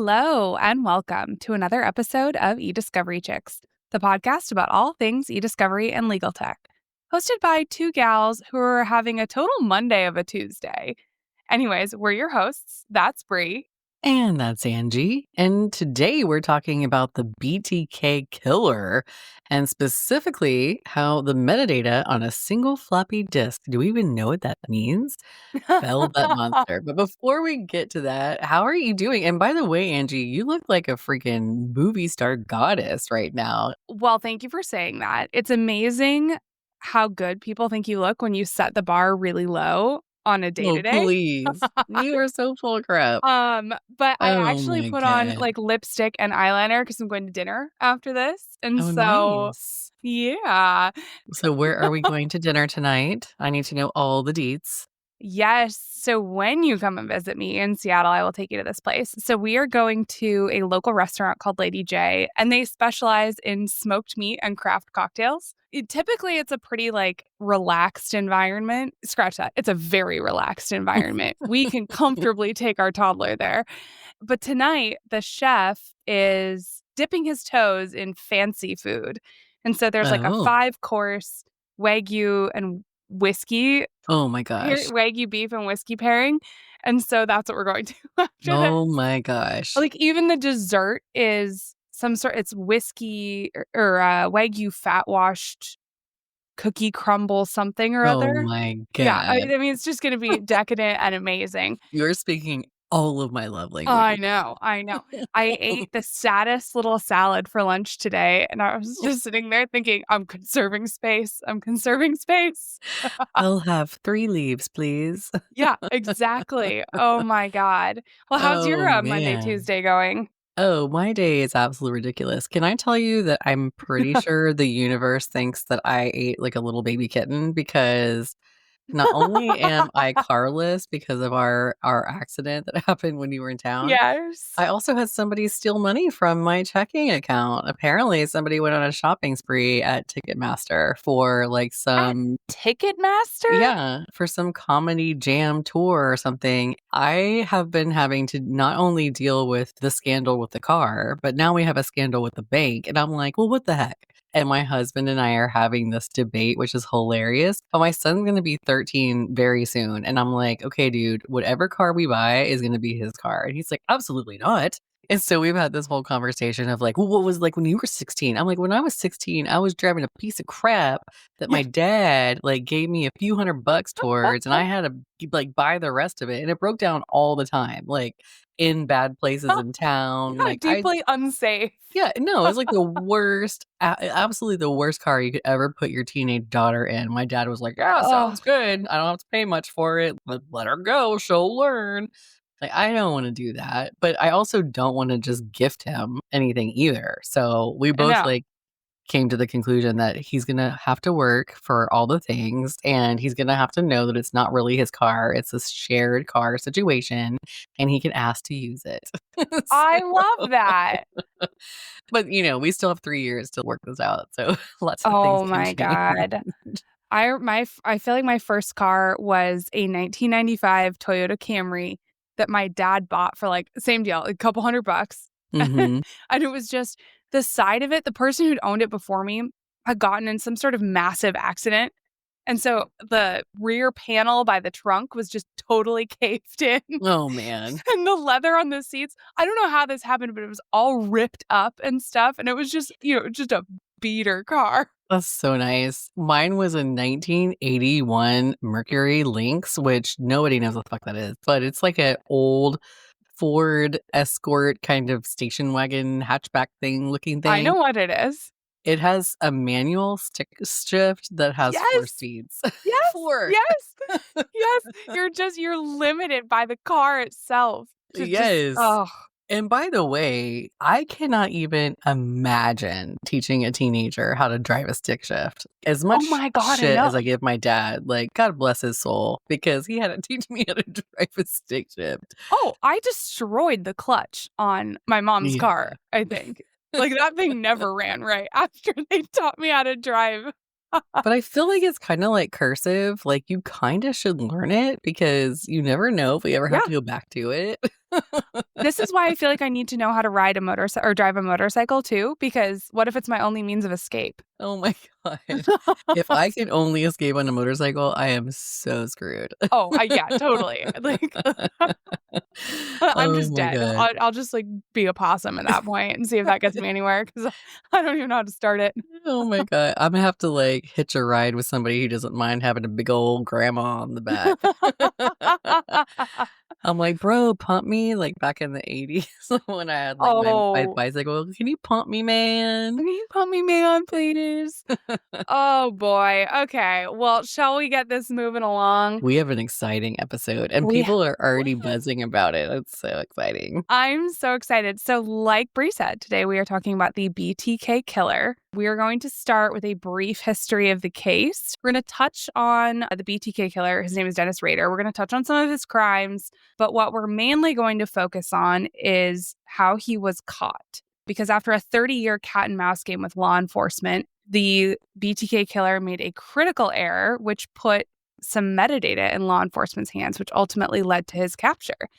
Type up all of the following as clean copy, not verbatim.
Hello, and welcome to another episode of eDiscovery Chicks, the podcast about all things eDiscovery and legal tech, hosted by two gals who are having a total Monday of a Tuesday. Anyways, we're your hosts. That's Bree. And that's Angie. And today we're talking about the BTK killer and specifically how the metadata on a single floppy disk, do we even know what that means? Fell that monster. But before we get to that, how are you doing? And by the way, Angie, you look like a freaking movie star goddess right now. Well, thank you for saying that. It's amazing how good people think you look when you set the bar really low on a Oh, day-to-day. please. You are so full of crap. But I Oh actually my put on God. like lipstick and eyeliner because I'm going to dinner after this. And Oh, so, nice. yeah. So where are we going to dinner tonight? I need to know all the deets. Yes. So when you come and visit me in Seattle, I will take you to this place. So we are going to a local restaurant called Lady J, and they specialize in smoked meat and craft cocktails. Typically, it's a pretty like relaxed environment. Scratch that. It's a very relaxed environment. We can comfortably take our toddler there. But tonight, the chef is dipping his toes in fancy food. And so there's like a Oh. 5-course Wagyu and whiskey Oh my gosh. Wagyu beef and whiskey pairing. And so that's what we're going to after Oh this. my gosh. Like even the dessert is it's whiskey or Wagyu fat washed cookie crumble something or Oh other. my Yeah, I God. mean, it's just going to be decadent and amazing. You're speaking all of my love I language. know. I ate the saddest little salad for lunch today, and I was just sitting there thinking, I'm conserving space. I'll have 3 leaves, please. Yeah, exactly. Oh my God. Well, how's your Oh Monday, man. Tuesday going? Oh, my day is absolutely ridiculous. Can I tell you that I'm pretty sure the universe thinks that I ate like a little baby kitten because not only am I carless because of our accident that happened when you were in town, Yes. I also had somebody steal money from my checking account. Apparently, somebody went on a shopping spree at Ticketmaster for like some Ticketmaster? for some comedy jam tour or something. I have been having to not only deal with the scandal with the car, but now we have a scandal with the bank. And I'm like, well, what the heck? And my husband and I are having this debate, which is hilarious. But my son's going to be 13 very soon. And I'm like, okay, dude, whatever car we buy is going to be his car. And he's like, absolutely not. And so we've had this whole conversation of like, well, what was like when you were 16? I'm like, when I was 16, I was driving a piece of crap that my dad like gave me a few $100 towards, and I had to like buy the rest of it. And it broke down all the time, like in bad places in town. Yeah, Like deeply unsafe. yeah, no, it was like the worst, absolutely the worst car you could ever put your teenage daughter in. My dad was like, yeah, sounds good. I don't have to pay much for it. Let her go. She'll learn. Like, I don't want to do that, but I also don't want to just gift him anything either. So we both No. like came to the conclusion that he's going to have to work for all the things and he's going to have to know that it's not really his car. It's a shared car situation and he can ask to use it. I love that. But, we still have 3 years to work this out. So lots of things Oh can my change. God. I feel like my first car was a 1995 Toyota Camry that my dad bought for like same deal, a couple $100. Mhm. And it was just the side of it, the person who'd owned it before me had gotten in some sort of massive accident. And so the rear panel by the trunk was just totally caved in. Oh, man. And the leather on the seats, I don't know how this happened, but it was all ripped up and stuff. And it was just, just a beater car. That's so nice. Mine was a 1981 Mercury Lynx, which nobody knows what the fuck that is, but it's like an old Ford Escort kind of station wagon hatchback thing looking thing. I know what it is. It has a manual stick shift that has 4 Yes. speeds. Yes. 4. Yes. You're limited by the car itself. Yes. And by the way, I cannot even imagine teaching a teenager how to drive a stick shift. As much my God, I shit as know. I give my dad, like, God bless his soul, because he had to teach me how to drive a stick shift. Oh, I destroyed the clutch on my mom's Yeah. car, I think. Like that thing never ran right after they taught me how to drive. But I feel like it's kind of like cursive. Like, you kind of should learn it because you never know if we ever have to go back to it. This is why I feel like I need to know how to ride a motorcycle or drive a motorcycle too, because what if it's my only means of escape? Oh my god. If I can only escape on a motorcycle, I am so screwed. Yeah, totally. Like, I'm Oh just my dead. god. I'll just like be a possum at that point and see if that gets me anywhere because I don't even know how to start it. Oh my god. I'm gonna have to, like, hitch a ride with somebody who doesn't mind having a big old grandma on the back. I'm like, "Bro, pump me," like, back in the '80s when I had, like, my Oh, bicycle. "Can you pump me, man?" can you put me man, please? Oh boy. Okay. Well, shall we get this moving along? We have an exciting episode, and We people are already buzzing about it. It's so exciting. I'm so excited. So, like Bree said, today we are talking about the BTK killer. We are going to start with a brief history of the case. We're going to touch on the BTK killer. His name is Dennis Rader. We're going to touch on some of his crimes, but what we're mainly going to focus on is how he was caught. Because after a 30-year cat and mouse game with law enforcement, the BTK killer made a critical error, which put some metadata in law enforcement's hands, which ultimately led to his capture.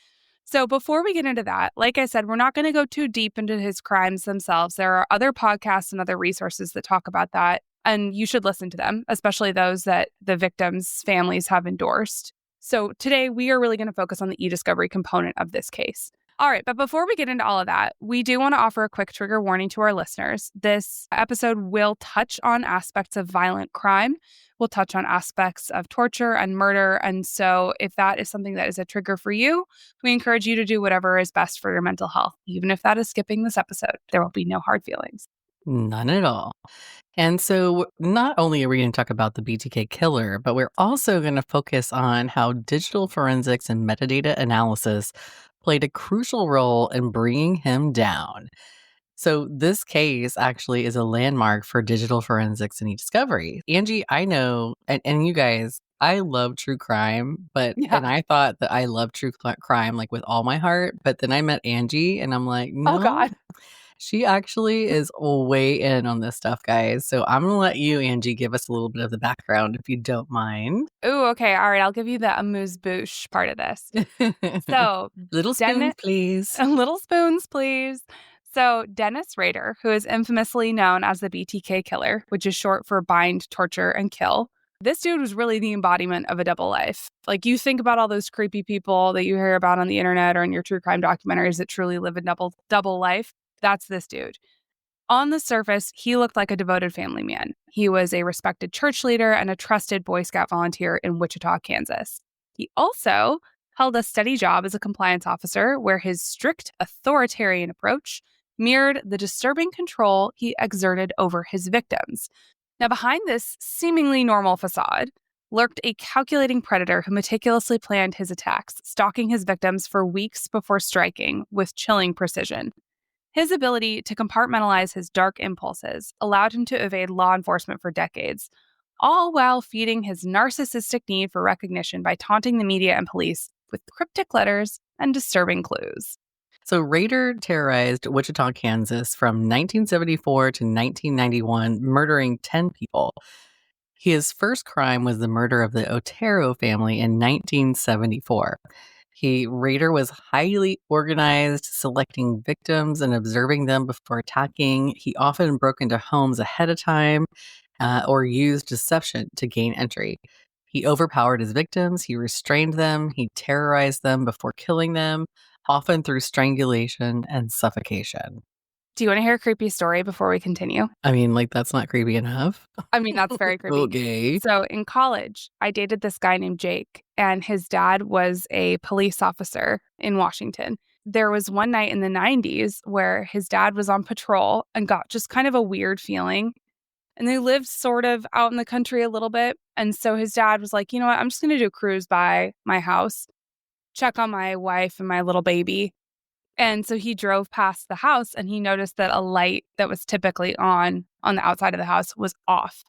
So, before we get into that, like I said, we're not going to go too deep into his crimes themselves. There are other podcasts and other resources that talk about that, and you should listen to them, especially those that the victims' families have endorsed. So, today we are really going to focus on the e-discovery component of this case. All right, but before we get into all of that, we do want to offer a quick trigger warning to our listeners. This episode will touch on aspects of violent crime. We'll touch on aspects of torture and murder. And so, if that is something that is a trigger for you, we encourage you to do whatever is best for your mental health, even if that is skipping this episode. There will be no hard feelings. None at all. And so, not only are we going to talk about the BTK killer, but we're also going to focus on how digital forensics and metadata analysis played a crucial role in bringing him down. So, this case actually is a landmark for digital forensics and e-discovery. Angie, I know, and you guys, I love true crime, Yeah. and I thought that I love crime like with all my heart, but then I met Angie and I'm like, Oh, no, God. she actually is way in on this stuff, guys. So I'm gonna let you, Angie, give us a little bit of the background if you don't mind. Ooh, okay. All right. I'll give you the amuse-bouche part of this. So, Little spoons, Dennis, please. little spoons, please. So, Dennis Rader, who is infamously known as the BTK killer, which is short for bind, torture, and kill. This dude was really the embodiment of a double life. Like, you think about all those creepy people that you hear about on the internet or in your true crime documentaries that truly live a double life. That's this dude. On the surface, he looked like a devoted family man. He was a respected church leader and a trusted Boy Scout volunteer in Wichita, Kansas. He also held a steady job as a compliance officer where his strict authoritarian approach mirrored the disturbing control he exerted over his victims. Now, behind this seemingly normal facade lurked a calculating predator who meticulously planned his attacks, stalking his victims for weeks before striking with chilling precision. His ability to compartmentalize his dark impulses allowed him to evade law enforcement for decades, all while feeding his narcissistic need for recognition by taunting the media and police with cryptic letters and disturbing clues. So Rader terrorized Wichita, Kansas from 1974 to 1991, murdering 10 people. His first crime was the murder of the Otero family in 1974. Rader was highly organized, selecting victims and observing them before attacking. He often broke into homes ahead of time or used deception to gain entry. He overpowered his victims, he restrained them, he terrorized them before killing them, often through strangulation and suffocation. Do you want to hear a creepy story before we continue? I mean, like, that's not creepy enough. I mean, that's very creepy. Okay. So in college, I dated this guy named Jake, and his dad was a police officer in Washington. There was one night in the 90s where his dad was on patrol and got just kind of a weird feeling. And they lived sort of out in the country a little bit. And so his dad was like, you know what? I'm just going to do a cruise by my house, check on my wife and my little baby. And so he drove past the house and he noticed that a light that was typically on the outside of the house was off.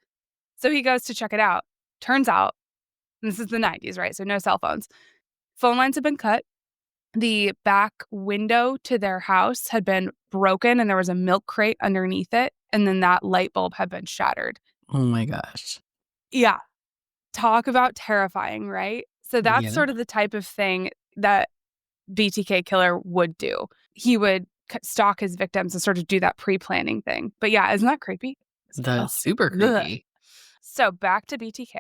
So he goes to check it out. Turns out, and this is the 90s, right? So no cell phones. Phone lines had been cut. The back window to their house had been broken and there was a milk crate underneath it. And then that light bulb had been shattered. Oh my gosh. Yeah. Talk about terrifying, right? So that's Yeah. sort of the type of thing that BTK killer would do. He would stalk his victims and sort of do that pre-planning thing. But yeah, isn't that creepy? That's super Ugh. creepy. So back to BTK.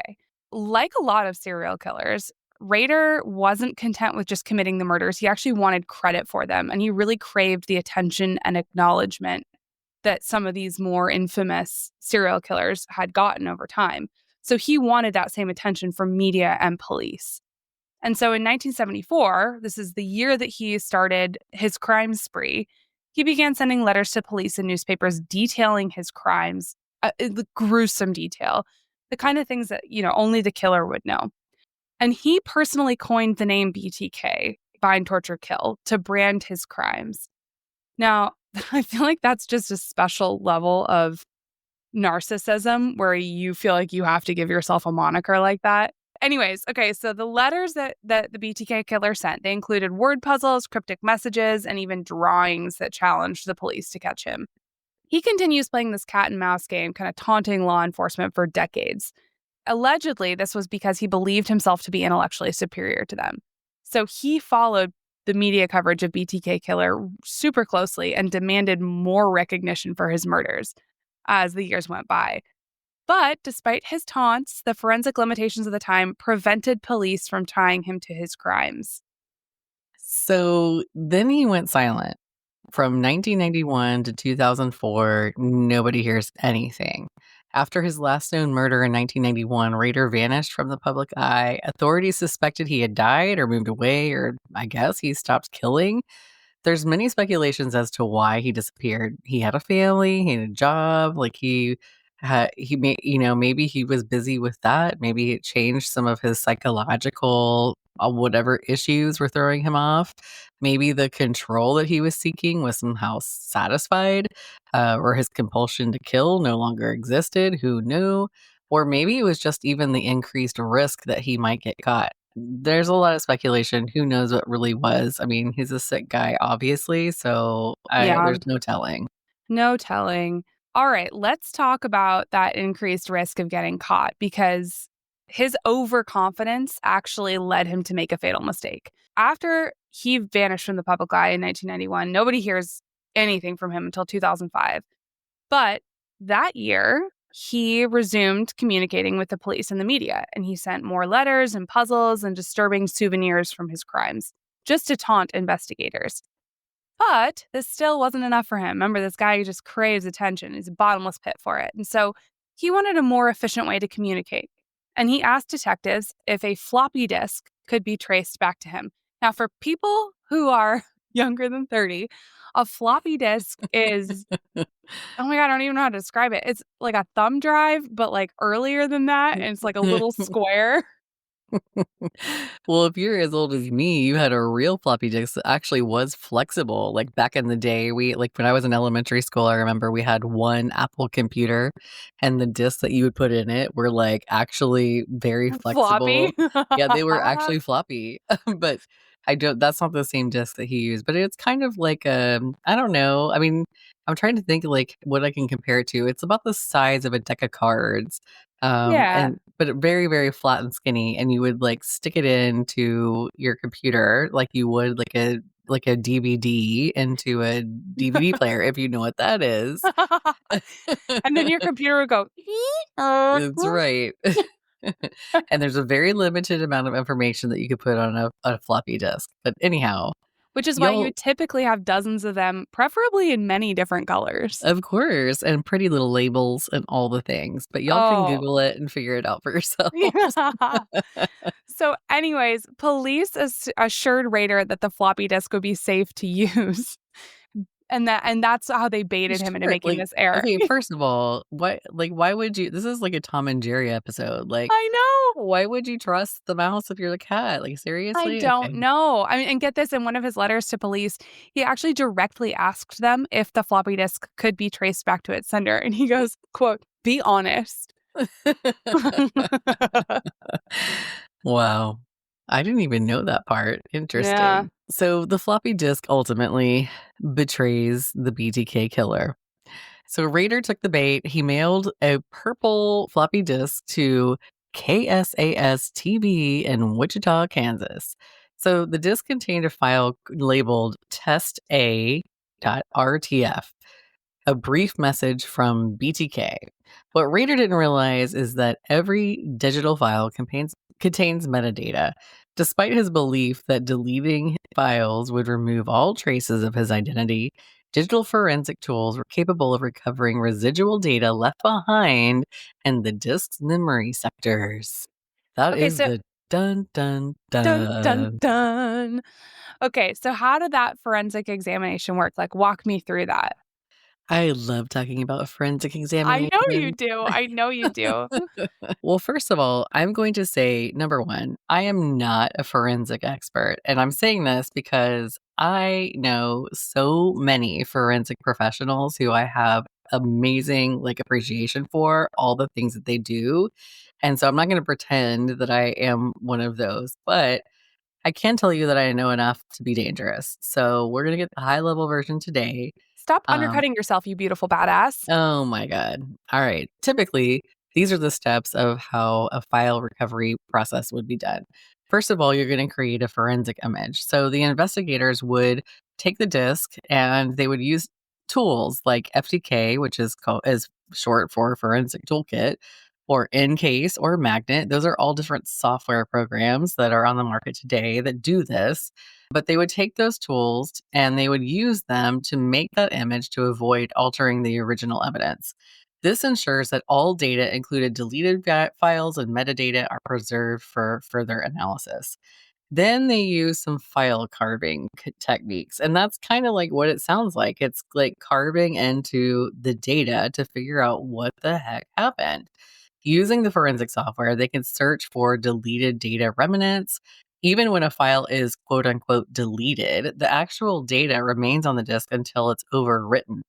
Like a lot of serial killers, Rader wasn't content with just committing the murders. He actually wanted credit for them, and he really craved the attention and acknowledgement that some of these more infamous serial killers had gotten over time. So he wanted that same attention from media and police. And so in 1974, this is the year that he started his crime spree, he began sending letters to police and newspapers detailing his crimes, the gruesome detail, the kind of things that, only the killer would know. And he personally coined the name BTK, Bind, Torture, Kill, to brand his crimes. Now, I feel like that's just a special level of narcissism where you feel like you have to give yourself a moniker like that. Anyways, okay, so the letters that the BTK killer sent, they included word puzzles, cryptic messages, and even drawings that challenged the police to catch him. He continues playing this cat and mouse game, kind of taunting law enforcement for decades. Allegedly, this was because he believed himself to be intellectually superior to them. So he followed the media coverage of BTK killer super closely and demanded more recognition for his murders as the years went by. But despite his taunts, the forensic limitations of the time prevented police from tying him to his crimes. So then he went silent. From 1991 to 2004, nobody hears anything. After his last known murder in 1991, Rader vanished from the public eye. Authorities suspected he had died or moved away, or I guess he stopped killing. There's many speculations as to why he disappeared. He had a family, he had a job, like maybe he was busy with that. Maybe it changed some of his psychological whatever issues were throwing him off. Maybe the control that he was seeking was somehow satisfied, or his compulsion to kill no longer existed. Who knew? Or maybe it was just even the increased risk that he might get caught. There's a lot of speculation. Who knows what really was? I mean, he's a sick guy, obviously, so Yeah, there's no telling. no telling. All right, let's talk about that increased risk of getting caught because his overconfidence actually led him to make a fatal mistake. After he vanished from the public eye in 1991, nobody hears anything from him until 2005. But that year, he resumed communicating with the police and the media, and he sent more letters and puzzles and disturbing souvenirs from his crimes just to taunt investigators. But this still wasn't enough for him. Remember, this guy just craves attention. He's a bottomless pit for it. And so he wanted a more efficient way to communicate. And he asked detectives if a floppy disk could be traced back to him. Now, for people who are younger than 30, a floppy disk is, oh my God, I don't even know how to describe it. It's like a thumb drive, but like earlier than that. And it's like a little square. Well, if you're as old as me, you had a real floppy disk that actually was flexible. Like back in the day, when I was in elementary school, I remember we had one Apple computer and the discs that you would put in it were like actually very Floppy. flexible. Yeah, they were actually floppy. But that's not the same disc that he used, but it's kind of like I don't know. I mean, I'm trying to think like what I can compare it to. It's about the size of a deck of cards. Yeah. But very, very flat and skinny, and you would like stick it into your computer like you would like a DVD into a DVD player, if you know what that is. And then your computer would go. That's right. And there's a very limited amount of information that you could put on a floppy disk. But anyhow, Which is why you typically have dozens of them, preferably in many different colors. of course, and pretty little labels and all the things. But y'all can Google it and figure it out for yourselves. Yeah. So anyways, police assured Rader that the floppy disk would be safe to use. And that's how they baited him into Sure, making like, this error. okay, first of all, why would you this is like a Tom and Jerry episode, like, I know. why would you trust the mouse if you're the cat? Like, I seriously? don't Okay. know. I mean, and get this, in one of his letters to police, he actually directly asked them if the floppy disk could be traced back to its sender. And he goes, quote, "Be honest." Wow. I didn't even know that part. Yeah. Interesting. So the floppy disk ultimately betrays the BTK killer. So Rader took the bait. He mailed a purple floppy disk to KSAS TV in Wichita, Kansas. So the disk contained a file labeled testa.rtf, a brief message from BTK. What Rader didn't realize is that every digital file contains metadata. Despite his belief that deleting files would remove all traces of his identity, digital forensic tools were capable of recovering residual data left behind in the disk's memory sectors. That Okay, is so the dun dun dun dun dun. dun. Okay, so how did that forensic examination work? Like, walk me through that. I love talking about forensic I know you examination. do. I know you do. Well, first of all, I'm going to say number one, I am not a forensic expert. And I'm saying this because I know so many forensic professionals who I have amazing appreciation for all the things that they do. And so I'm not going to pretend that I am one of those, but I can tell you that I know enough to be dangerous. So we're going to get the high level version today. Stop Um, undercutting yourself, you beautiful badass. Oh my God. All right. Typically, these are the steps of how a file recovery process would be done. First of all, you're going to create a forensic image. So the investigators would take the disk and they would use tools like FTK, which is short for Forensic Toolkit, or Encase or Magnet. Those are all different software programs that are on the market today that do this. But they would take those tools and they would use them to make that image to avoid altering the original evidence. This ensures that all data, included deleted files and metadata, are preserved for further analysis. Then they use some file carving techniques. And that's kind of like what it sounds like. It's like carving into the data to figure out what the heck happened. Using the forensic software, they can search for deleted data remnants. Even when a file is quote unquote deleted, the actual data remains on the disk until it's overwritten.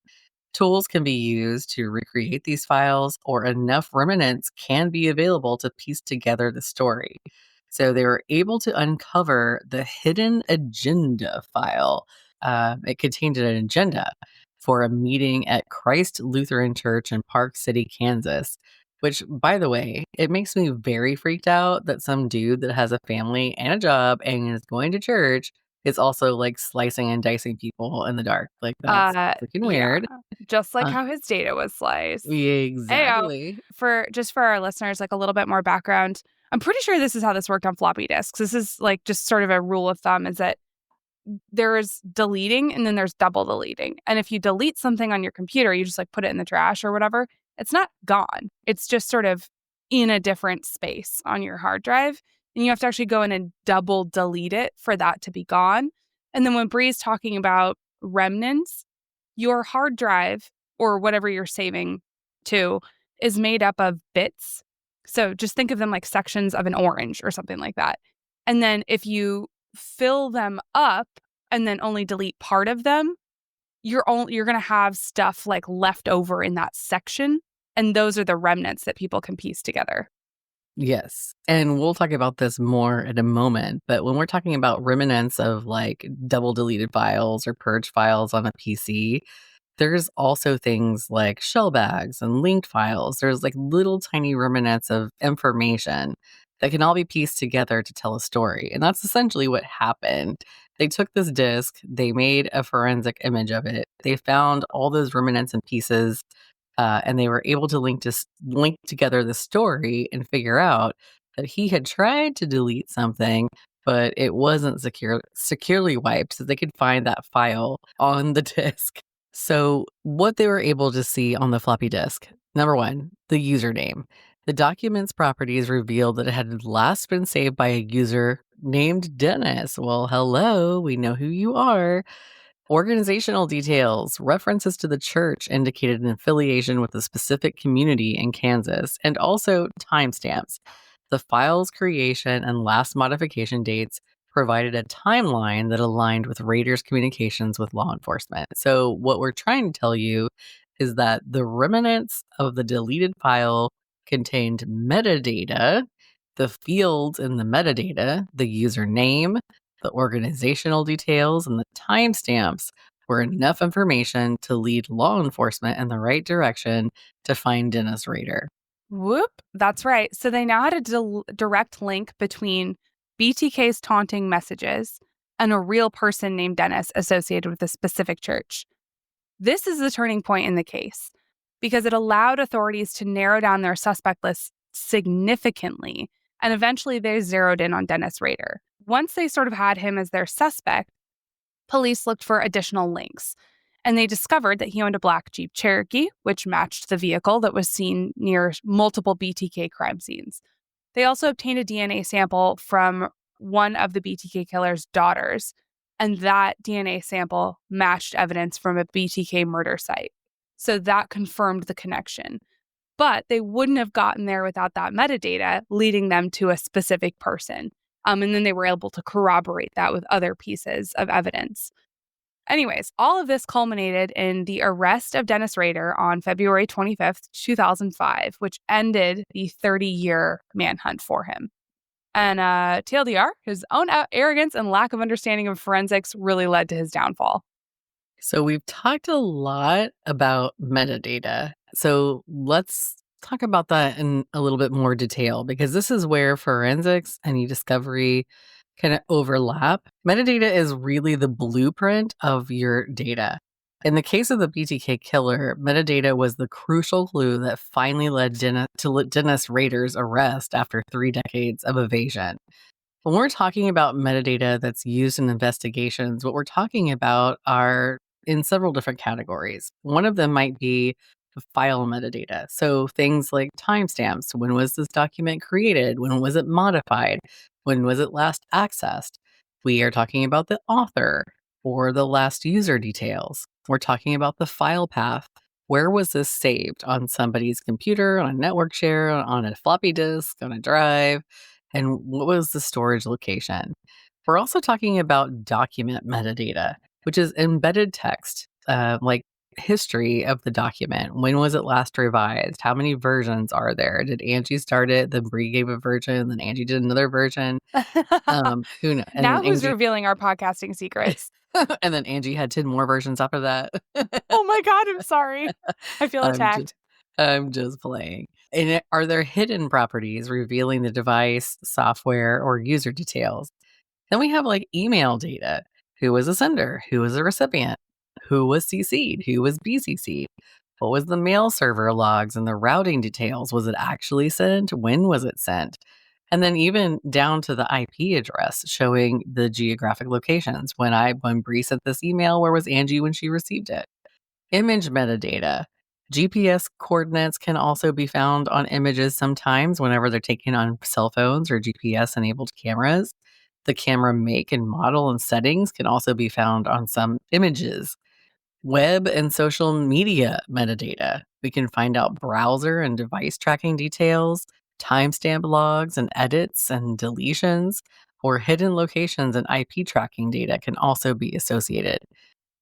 Tools can be used to recreate these files, or enough remnants can be available to piece together the story. So they were able to uncover the hidden agenda file. It contained an agenda for a meeting at Christ Lutheran Church in Park City, Kansas. Which, by the way, it makes me very freaked out that some dude that has a family and a job and is going to church is also slicing and dicing people in the dark. That's freaking Yeah, weird. just like Uh, how his data was sliced. Ayo, exactly. for our listeners, like a little bit more background. I'm pretty sure this is how this worked on floppy disks. This is like just sort of a rule of thumb is that there is deleting and then there's double deleting. And if you delete something on your computer, you just like put it in the trash or whatever, it's not gone. It's just sort of in a different space on your hard drive. And you have to actually go in and double delete it for that to be gone. And then when Bree's talking about remnants, your hard drive or whatever you're saving to is made up of bits. So just think of them like sections of an orange or something like that. And then if you fill them up and then only delete part of them, you're going to have stuff like left over in that section, and those are the remnants that people can piece together. Yes. And we'll talk about this more in a moment. But when we're talking about remnants of double deleted files or purge files on a PC, there's also things like shell bags and linked files. There's little tiny remnants of information that can all be pieced together to tell a story. And that's essentially what happened. They took this disk, they made a forensic image of it. They found all those remnants and pieces, and they were able to link together the story and figure out that he had tried to delete something, but it wasn't securely wiped, so they could find that file on the disk. So, what they were able to see on the floppy disk, number one, the username. The document's properties revealed that it had last been saved by a user named Dennis. Well, hello, we know who you are. Organizational details, references to the church indicated an affiliation with a specific community in Kansas, and also timestamps. The file's creation and last modification dates provided a timeline that aligned with Rader's communications with law enforcement. So, what we're trying to tell you is that the remnants of the deleted file contained metadata, the fields in the metadata, the username, the organizational details, and the timestamps were enough information to lead law enforcement in the right direction to find Dennis Rader. Whoop. That's right. So they now had a direct link between BTK's taunting messages, and a real person named Dennis associated with a specific church. This is the turning point in the case because it allowed authorities to narrow down their suspect list significantly, and eventually they zeroed in on Dennis Rader. Once they sort of had him as their suspect, police looked for additional links, and they discovered that he owned a black Jeep Cherokee, which matched the vehicle that was seen near multiple BTK crime scenes. They also obtained a DNA sample from one of the BTK killer's daughters, and that DNA sample matched evidence from a BTK murder site. So that confirmed the connection. But they wouldn't have gotten there without that metadata leading them to a specific person. And then they were able to corroborate that with other pieces of evidence. Anyways, all of this culminated in the arrest of Dennis Rader on February 25th, 2005, which ended the 30-year manhunt for him. And TLDR, his own arrogance and lack of understanding of forensics really led to his downfall. So we've talked a lot about metadata. So let's talk about that in a little bit more detail, because this is where forensics and eDiscovery kind of overlap. Metadata is really the blueprint of your data. In the case of the BTK killer, metadata was the crucial clue that finally led to Dennis Rader's arrest after 3 decades of evasion. When we're talking about metadata that's used in investigations, what we're talking about are in several different categories. One of them might be the file metadata. So things like timestamps. When was this document created? When was it modified? When was it last accessed? We are talking about the author or the last user details. We're talking about the file path. Where was this saved? On somebody's computer, on a network share, on a floppy disk, on a drive? And what was the storage location? We're also talking about document metadata, which is embedded text, like history of the document. When was it last revised? How many versions are there? Did Angie start it? Then Bree gave a version. Then Angie did another version. Who knows? And Now then who's revealing our podcasting secrets? and then Angie had 10 more versions after that. Oh my God, I'm sorry. I feel attacked. I'm just playing. And are there hidden properties revealing the device, software, or user details? Then we have like email data. Who was a sender? Who was a recipient? Who was CC'd? Who was BCC'd? What was the mail server logs and the routing details? Was it actually sent? When was it sent? And then even down to the IP address showing the geographic locations. When Bree sent this email, where was Angie when she received it? Image metadata. GPS coordinates can also be found on images sometimes whenever they're taken on cell phones or GPS-enabled cameras. The camera make and model and settings can also be found on some images. Web and social media metadata. We can find out browser and device tracking details, timestamp logs and edits and deletions, or hidden locations and IP tracking data can also be associated.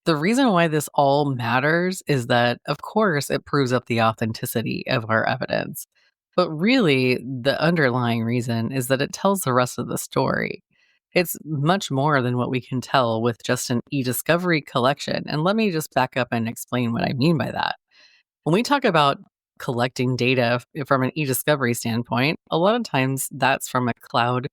The reason why this all matters is that, of course, it proves up the authenticity of our evidence. But really, the underlying reason is that it tells the rest of the story. It's much more than what we can tell with just an eDiscovery collection. And let me just back up and explain what I mean by that. When we talk about collecting data from an eDiscovery standpoint, a lot of times that's from a cloud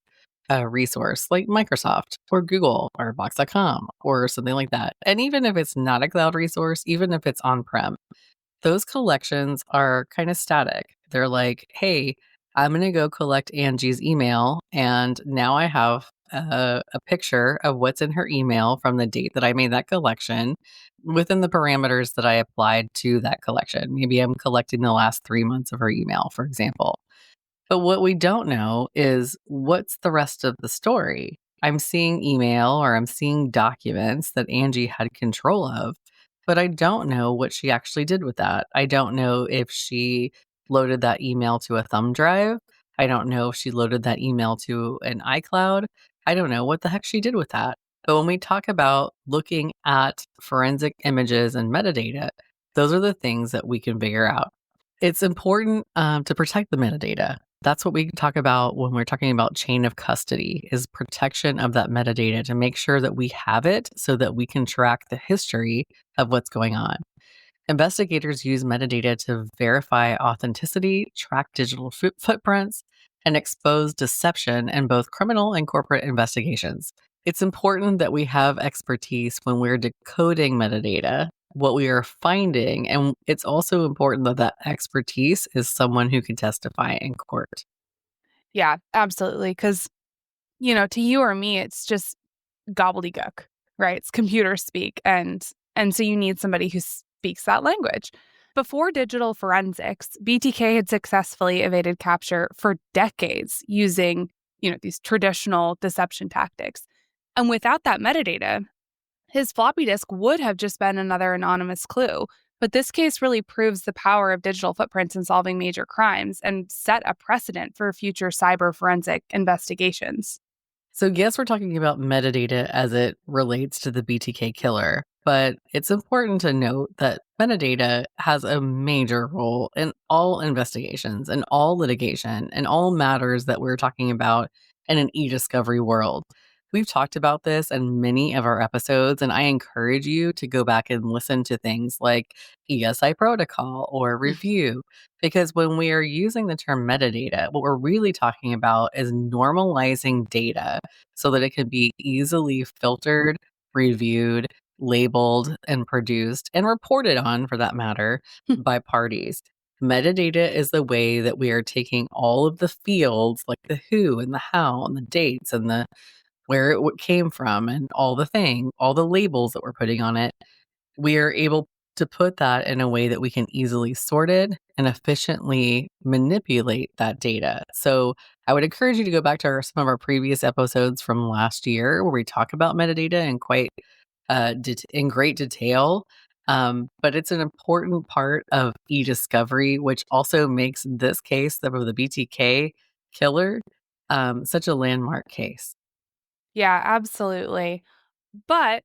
resource like Microsoft or Google or Box.com or something like that. And even if it's not a cloud resource, even if it's on-prem, those collections are kind of static. They're like, hey, I'm going to go collect Angie's email, and now I have a picture of what's in her email from the date that I made that collection within the parameters that I applied to that collection. Maybe I'm collecting the last 3 months of her email, for example. But what we don't know is what's the rest of the story. I'm seeing email or I'm seeing documents that Angie had control of, but I don't know what she actually did with that. I don't know if she loaded that email to a thumb drive. I don't know if she loaded that email to an iCloud. I don't know what the heck she did with that. But when we talk about looking at forensic images and metadata, those are the things that we can figure out. It's important to protect the metadata. That's what we talk about when we're talking about chain of custody, is protection of that metadata to make sure that we have it so that we can track the history of what's going on. Investigators use metadata to verify authenticity, track digital footprints, and expose deception in both criminal and corporate investigations. It's important that we have expertise when we're decoding metadata, what we are finding, and it's also important that that expertise is someone who can testify in court. Yeah, absolutely. Because, to you or me, it's just gobbledygook, right? It's computer speak. And so you need somebody who speaks that language. Before digital forensics, BTK had successfully evaded capture for decades using, these traditional deception tactics. And without that metadata, his floppy disk would have just been another anonymous clue. But this case really proves the power of digital footprints in solving major crimes and set a precedent for future cyber forensic investigations. So, yes, we're talking about metadata as it relates to the BTK killer, but it's important to note that metadata has a major role in all investigations and all litigation and all matters that we're talking about in an e-discovery world. We've talked about this in many of our episodes, and I encourage you to go back and listen to things like ESI protocol or review, because when we are using the term metadata, what we're really talking about is normalizing data so that it can be easily filtered, reviewed, labeled, and produced and reported on, for that matter, by parties. Metadata is the way that we are taking all of the fields, like the who and the how and the dates and the where it came from and all the labels that we're putting on it. We are able to put that in a way that we can easily sort it and efficiently manipulate that data. So I would encourage you to go back to some of our previous episodes from last year where we talk about metadata in in great detail. But it's an important part of e-discovery, which also makes this case of the BTK killer such a landmark case. Yeah, absolutely. But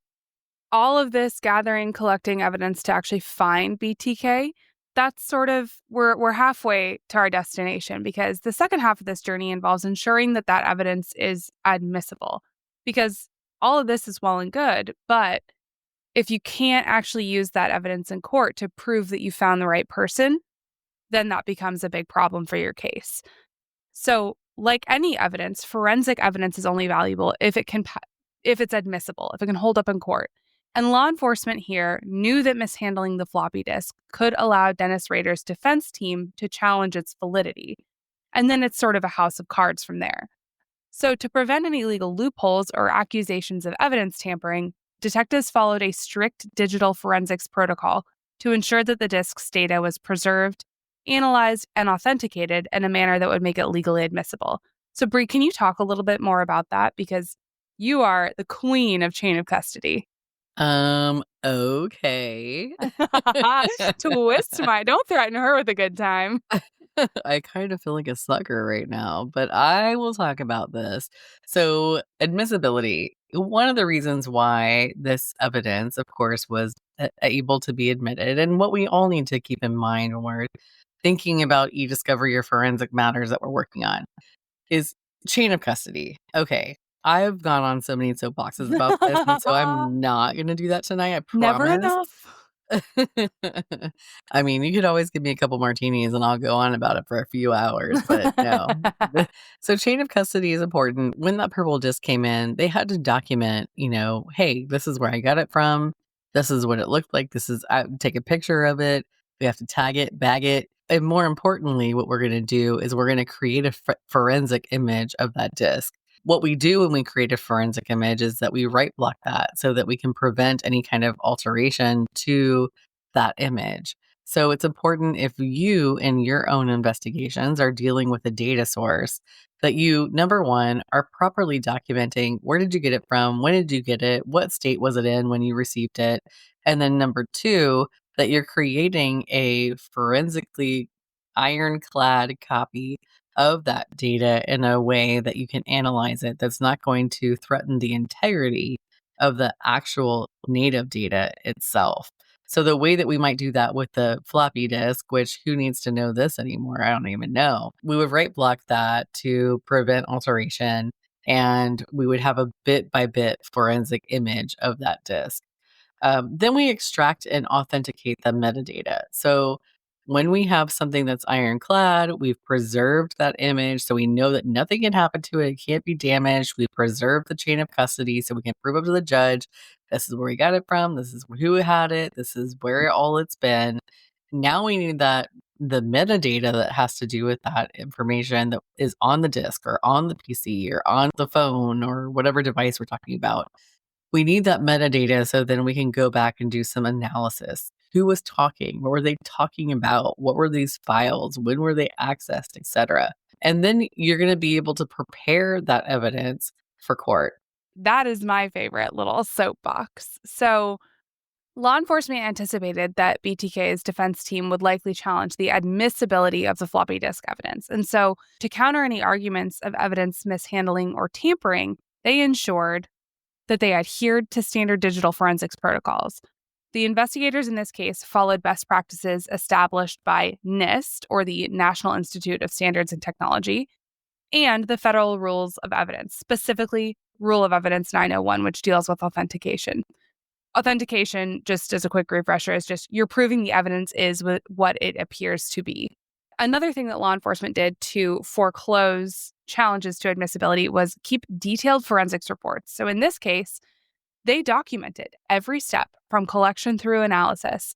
all of this gathering, collecting evidence to actually find BTK, that's sort of we're halfway to our destination because the second half of this journey involves ensuring that that evidence is admissible. Because all of this is well and good, but if you can't actually use that evidence in court to prove that you found the right person, then that becomes a big problem for your case. So, like any evidence, forensic evidence is only valuable if if it's admissible, if it can hold up in court. And law enforcement here knew that mishandling the floppy disk could allow Dennis Rader's defense team to challenge its validity. And then it's sort of a house of cards from there. So, to prevent any legal loopholes or accusations of evidence tampering, detectives followed a strict digital forensics protocol to ensure that the disk's data was preserved, analyzed, and authenticated in a manner that would make it legally admissible. So, Bree, can you talk a little bit more about that? Because you are the queen of chain of custody. Okay. Don't threaten her with a good time. I kind of feel like a sucker right now, but I will talk about this. So, admissibility. One of the reasons why this evidence, of course, was able to be admitted, and what we all need to keep in mind when we're thinking about e-discovery or forensic matters that we're working on, is chain of custody. Okay. I've gone on so many soapboxes about this, and so I'm not going to do that tonight. I Never promise. enough. I mean, you could always give me a couple martinis and I'll go on about it for a few hours, but no. So, chain of custody is important. When that purple disc came in, they had to document, hey, this is where I got it from. This is what it looked like. I take a picture of it. We have to tag it, bag it. And more importantly, what we're going to do is we're going to create a forensic image of that disc. What we do when we create a forensic image is that we right block that so that we can prevent any kind of alteration to that image. So it's important, if you in your own investigations are dealing with a data source, that you, number one, are properly documenting where did you get it from, when did you get it, what state was it in when you received it, and then number two, that you're creating a forensically ironclad copy of that data in a way that you can analyze it that's not going to threaten the integrity of the actual native data itself. So the way that we might do that with the floppy disk, which who needs to know this anymore? I don't even know. We would right block that to prevent alteration, and we would have a bit by bit forensic image of that disk. Then we extract and authenticate the metadata. So When we have something that's ironclad, we've preserved that image so we know that nothing can happen to it. It can't be damaged. We preserve the chain of custody so we can prove up to the judge, this is where we got it from. This is who had it. This is where all it's been. Now we need the metadata that has to do with that information that is on the disk or on the PC or on the phone or whatever device we're talking about. We need that metadata so then we can go back and do some analysis. Who was talking? What were they talking about? What were these files? When were they accessed, etc. And then you're going to be able to prepare that evidence for court. That is my favorite little soapbox. So, law enforcement anticipated that BTK's defense team would likely challenge the admissibility of the floppy disk evidence. And so, to counter any arguments of evidence mishandling or tampering, they ensured that they adhered to standard digital forensics protocols. The investigators in this case followed best practices established by NIST, or the National Institute of Standards and Technology, and the federal rules of evidence, specifically Rule of Evidence 901, which deals with authentication. Authentication, just as a quick refresher, is just you're proving the evidence is what it appears to be. Another thing that law enforcement did to foreclose challenges to admissibility was keep detailed forensics reports. So in this case, they documented every step from collection through analysis.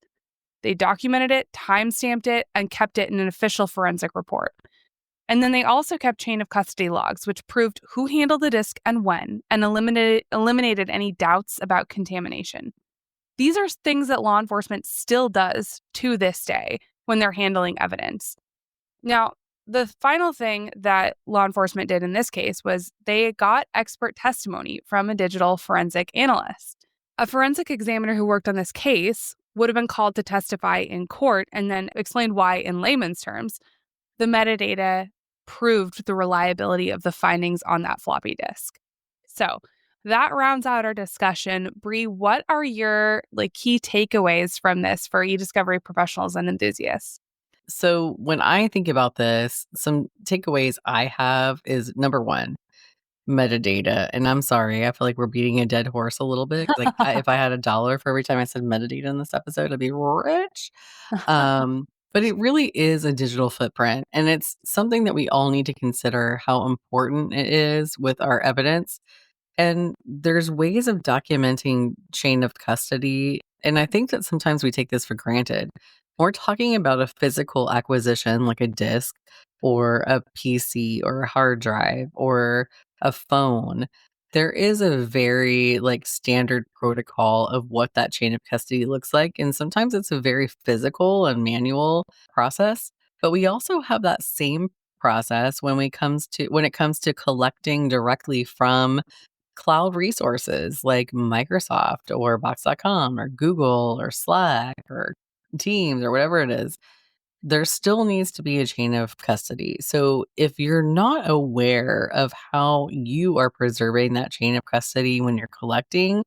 They documented it, timestamped it, and kept it in an official forensic report. And then they also kept chain of custody logs, which proved who handled the disk and when, and eliminated any doubts about contamination. These are things that law enforcement still does to this day when they're handling evidence. Now, the final thing that law enforcement did in this case was they got expert testimony from a digital forensic analyst. A forensic examiner who worked on this case would have been called to testify in court and then explained why, in layman's terms, the metadata proved the reliability of the findings on that floppy disk. So that rounds out our discussion. Bree, what are your key takeaways from this for eDiscovery professionals and enthusiasts? So when I think about this, some takeaways I have is number one, metadata. And I'm sorry, I feel like we're beating a dead horse a little bit. If I had $1 for every time I said metadata in this episode, I'd be rich. But it really is a digital footprint. And it's something that we all need to consider how important it is with our evidence. And there's ways of documenting chain of custody. And I think that sometimes we take this for granted. We're talking about a physical acquisition like a disk or a PC or a hard drive or a phone. There is a very standard protocol of what that chain of custody looks like. And sometimes it's a very physical and manual process. But we also have that same process when it comes to collecting directly from cloud resources like Microsoft or Box.com or Google or Slack or Teams or whatever it is. There still needs to be a chain of custody. So if you're not aware of how you are preserving that chain of custody when you're collecting,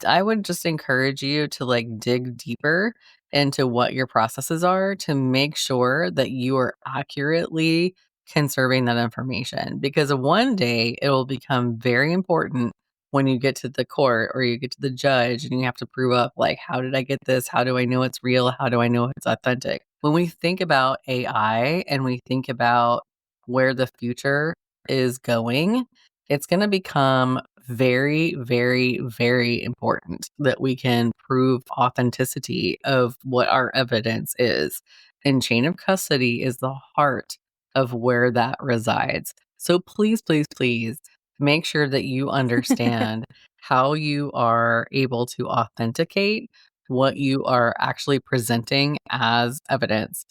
I would just encourage you to dig deeper into what your processes are to make sure that you are accurately conserving that information, because one day it will become very important when you get to the court or you get to the judge and you have to prove up how did I get this? How do I know it's real? How do I know it's authentic? When we think about AI and we think about where the future is going, it's going to become very, very, very important that we can prove authenticity of what our evidence is. And chain of custody is the heart of where that resides. So please, please, please make sure that you understand how you are able to authenticate what you are actually presenting as evidence.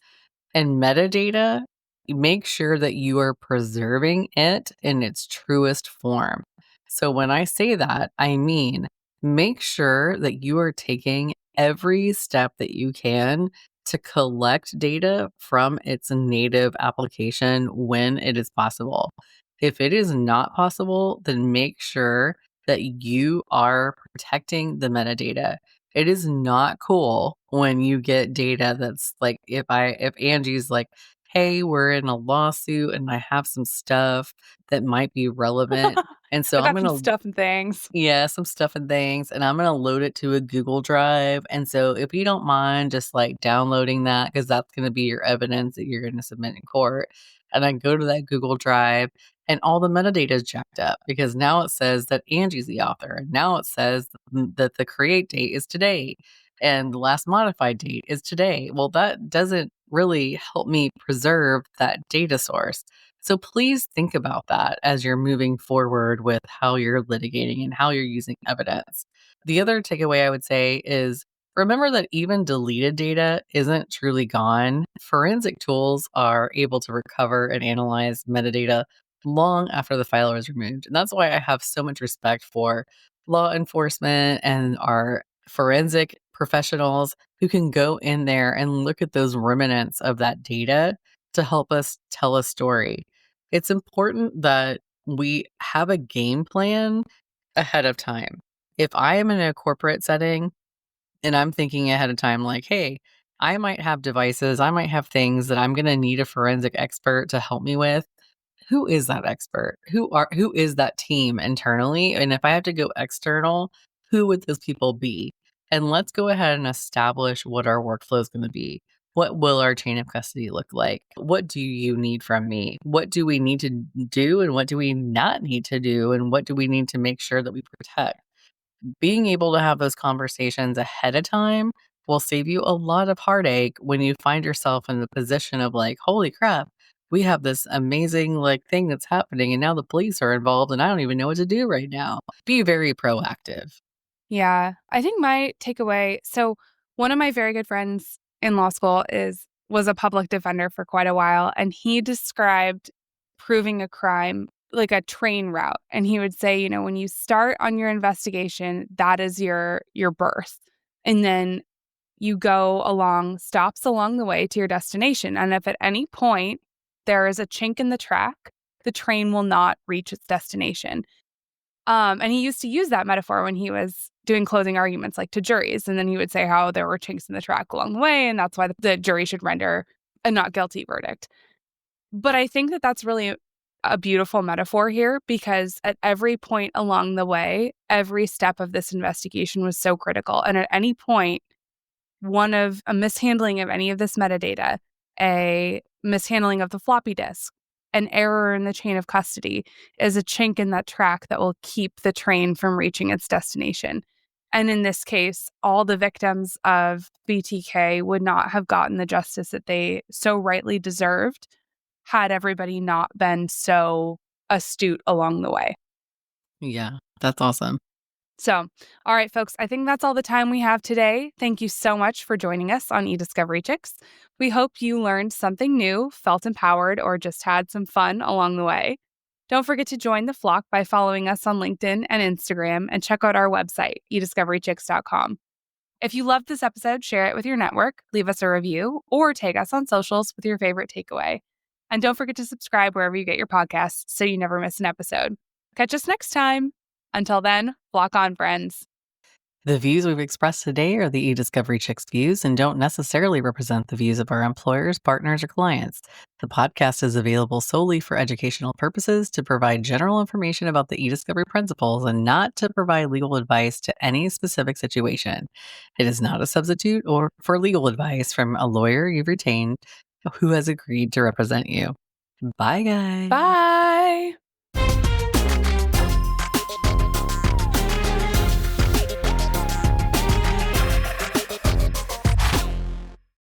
And metadata, make sure that you are preserving it in its truest form. So when I say that, I mean, make sure that you are taking every step that you can to collect data from its native application when it is possible. If it is not possible, then make sure that you are protecting the metadata. It is not cool when you get data that's if Angie's hey, we're in a lawsuit and I have some stuff that might be relevant And so I I'm got going some to stuff and things. yeah, some stuff and things, and I'm gonna load it to a Google Drive, and so if you don't mind just, like, downloading that, because that's gonna be your evidence that you're gonna submit in court, and I go to that Google Drive, and all the metadata is jacked up, because now it says that Angie's the author, and now it says that the create date is today, and the last modified date is today. Well, that doesn't really help me preserve that data source. So please think about that as you're moving forward with how you're litigating and how you're using evidence. The other takeaway I would say is remember that even deleted data isn't truly gone. Forensic tools are able to recover and analyze metadata long after the file is removed. And that's why I have so much respect for law enforcement and our forensic professionals who can go in there and look at those remnants of that data to help us tell a story. It's important that we have a game plan ahead of time. If I am in a corporate setting and I'm thinking ahead of time, like, hey, I might have devices, I might have things that I'm going to need a forensic expert to help me with. Who is that expert? Who is that team internally? And if I have to go external, who would those people be? And let's go ahead and establish what our workflow is going to be. What will our chain of custody look like? What do you need from me? What do we need to do and what do we not need to do? And what do we need to make sure that we protect? Being able to have those conversations ahead of time will save you a lot of heartache when you find yourself in the position of like, holy crap, we have this amazing like thing that's happening and now the police are involved and I don't even know what to do right now. Be very proactive. Yeah. I think my takeaway, so one of my very good friends in law school was a public defender for quite a while, and he described proving a crime like a train route. And he would say, when you start on your investigation, that is your birth. And then you go along stops along the way to your destination. And if at any point there is a chink in the track, the train will not reach its destination. And he used to use that metaphor when he was doing closing arguments, like to juries. And then he would say how there were chinks in the track along the way, and that's why the jury should render a not guilty verdict. But I think that that's really a beautiful metaphor here, because at every point along the way, every step of this investigation was so critical. And at any point, one of a mishandling of any of this metadata, a mishandling of the floppy disk, an error in the chain of custody is a chink in that track that will keep the train from reaching its destination. And in this case, all the victims of BTK would not have gotten the justice that they so rightly deserved had everybody not been so astute along the way. Yeah, that's awesome. So, all right, folks, I think that's all the time we have today. Thank you so much for joining us on eDiscovery Chicks. We hope you learned something new, felt empowered, or just had some fun along the way. Don't forget to join the flock by following us on LinkedIn and Instagram, and check out our website, eDiscoveryChicks.com. If you loved this episode, share it with your network, leave us a review, or tag us on socials with your favorite takeaway. And don't forget to subscribe wherever you get your podcasts so you never miss an episode. Catch us next time. Until then, flock on, friends. The views we've expressed today are the eDiscovery Chicks views and don't necessarily represent the views of our employers, partners, or clients. The podcast is available solely for educational purposes to provide general information about the eDiscovery principles and not to provide legal advice to any specific situation. It is not a substitute or for legal advice from a lawyer you've retained who has agreed to represent you. Bye, guys. Bye.